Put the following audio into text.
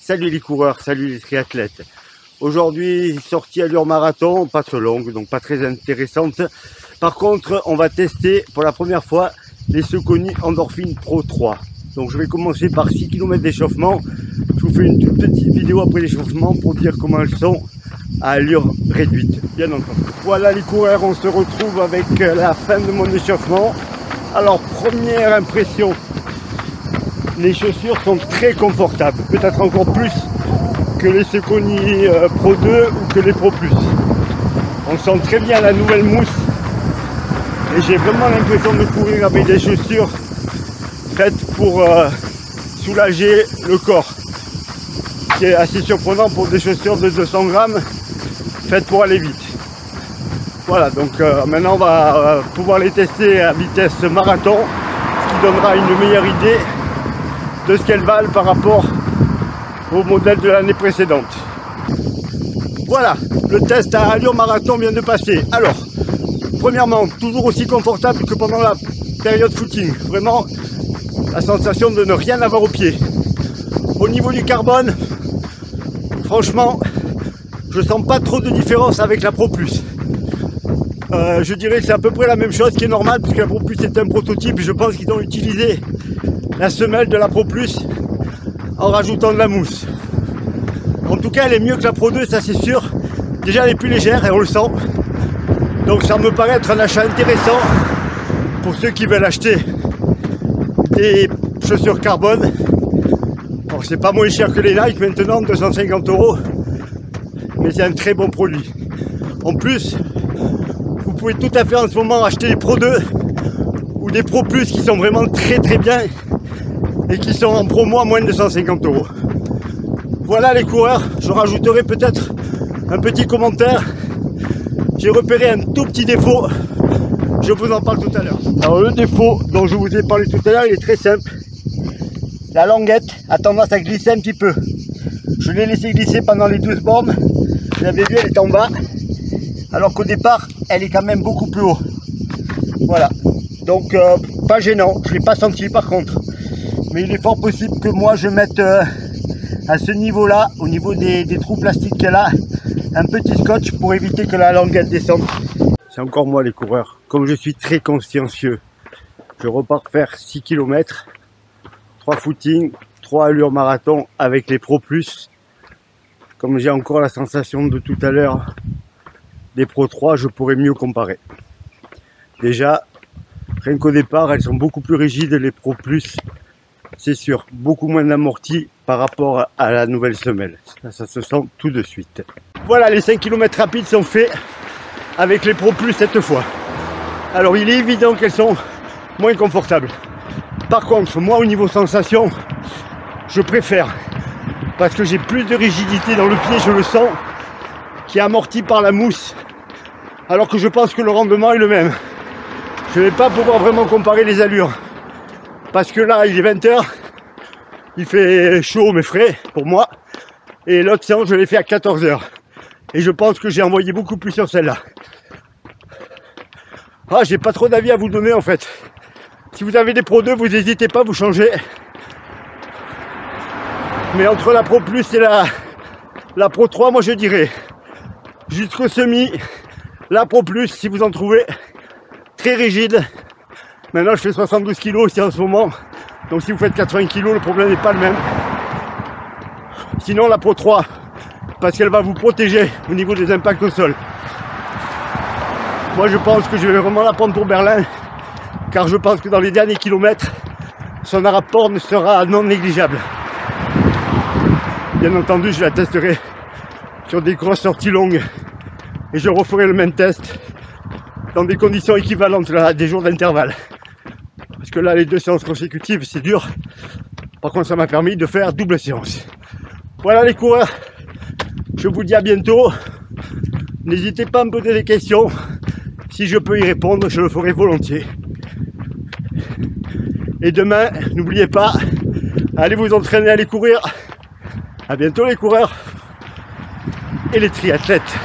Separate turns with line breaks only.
Salut les coureurs, salut les triathlètes. Aujourd'hui, sortie allure marathon, pas trop longue, donc pas très intéressante. Par contre, on va tester pour la première fois les Saucony Endorphin Pro 3. Donc je vais commencer par 6 km d'échauffement. Je vous fais une toute petite vidéo après l'échauffement pour dire comment elles sont à allure réduite, bien entendu. Voilà les coureurs, on se retrouve avec la fin de mon échauffement. Alors première impression, les chaussures sont très confortables, peut-être encore plus que les Saucony Pro 2 ou que les Pro Plus. On sent très bien la nouvelle mousse et j'ai vraiment l'impression de courir avec des chaussures faites pour soulager le corps. Ce qui est assez surprenant pour des chaussures de 200 grammes faites pour aller vite. Voilà, donc maintenant on va pouvoir les tester à vitesse marathon, ce qui donnera une meilleure idée de ce qu'elles valent par rapport au modèle de l'année précédente. Voilà, le test à allure marathon vient de passer. Alors, premièrement, toujours aussi confortable que pendant la période footing. Vraiment, la sensation de ne rien avoir au pied. Au niveau du carbone, franchement, je sens pas trop de différence avec la Pro Plus. Je dirais que c'est à peu près la même chose, qui est normal, puisque la Pro Plus est un prototype. Je pense qu'ils ont utilisé la semelle de la Pro Plus en rajoutant de la mousse. En tout cas, elle est mieux que la Pro 2, ça c'est sûr. Déjà, elle est plus légère et on le sent. Donc ça me paraît être un achat intéressant pour ceux qui veulent acheter des chaussures carbone. Alors c'est pas moins cher que les Nike maintenant, 250 €, mais c'est un très bon produit. En plus, vous pouvez tout à fait en ce moment acheter des Pro 2 ou des Pro Plus qui sont vraiment très bien et qui sont en promo à moins de 150 €. Voilà les coureurs, je rajouterai peut-être un petit commentaire. J'ai repéré un tout petit défaut, je vous en parle tout à l'heure. Alors le défaut dont je vous ai parlé tout à l'heure, il est très simple. La languette a tendance à glisser un petit peu. Je l'ai laissé glisser pendant les 12 bornes. Vous avez vu, elle est en bas. Alors qu'au départ, elle est quand même beaucoup plus haut. Voilà. Donc, pas gênant. Je ne l'ai pas senti par contre. Mais il est fort possible que moi, je mette à ce niveau-là, au niveau des trous plastiques qu'elle a, un petit scotch pour éviter que la languette descende. C'est encore moi les coureurs. Comme je suis très consciencieux, je repars faire 6 km. 3 footings, 3 allures marathon avec les Pro Plus. Comme j'ai encore la sensation de tout à l'heure des Pro 3, je pourrais mieux comparer. Déjà, rien qu'au départ, elles sont beaucoup plus rigides les Pro Plus. C'est sûr, beaucoup moins d'amorti par rapport à la nouvelle semelle. Ça se sent tout de suite. Voilà, les 5 km rapides sont faits avec les Pro Plus cette fois. Alors il est évident qu'elles sont moins confortables. Par contre, moi au niveau sensation, je préfère, parce que j'ai plus de rigidité dans le pied, je le sens, qui est amorti par la mousse, alors que je pense que le rendement est le même. Je ne vais pas pouvoir vraiment comparer les allures, parce que là il est 20 h, il fait chaud mais frais pour moi, et l'autre séance je l'ai fait à 14 h, et je pense que j'ai envoyé beaucoup plus sur celle-là. Ah, j'ai pas trop d'avis à vous donner en fait. Si vous avez des Pro 2, vous n'hésitez pas à vous changer. Mais entre la Pro Plus et la Pro 3, moi je dirais jusqu'au semi, la Pro Plus si vous en trouvez, très rigide. Maintenant je fais 72 kg aussi en ce moment. Donc si vous faites 80 kg, le problème n'est pas le même. Sinon la Pro 3, parce qu'elle va vous protéger au niveau des impacts au sol. Moi je pense que je vais vraiment la prendre pour Berlin, car je pense que dans les derniers kilomètres, son rapport ne sera non négligeable. Bien entendu, je la testerai sur des grosses sorties longues et je referai le même test dans des conditions équivalentes à des jours d'intervalle. Parce que là, les 2 séances consécutives, c'est dur. Par contre, ça m'a permis de faire double séance. Voilà les coureurs, je vous dis à bientôt. N'hésitez pas à me poser des questions. Si je peux y répondre, je le ferai volontiers. Et demain, n'oubliez pas, allez vous entraîner, allez courir. À bientôt les coureurs et les triathlètes.